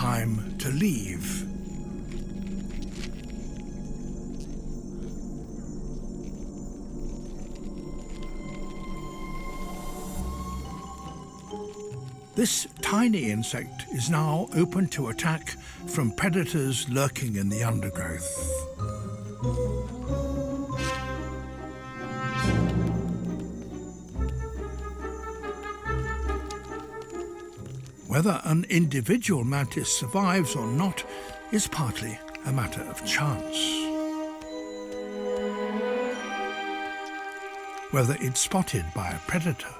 time to leave. This tiny insect is now open to attack from predators lurking in the undergrowth. Whether an individual mantis survives or not is partly a matter of chance. Whether it's spotted by a predator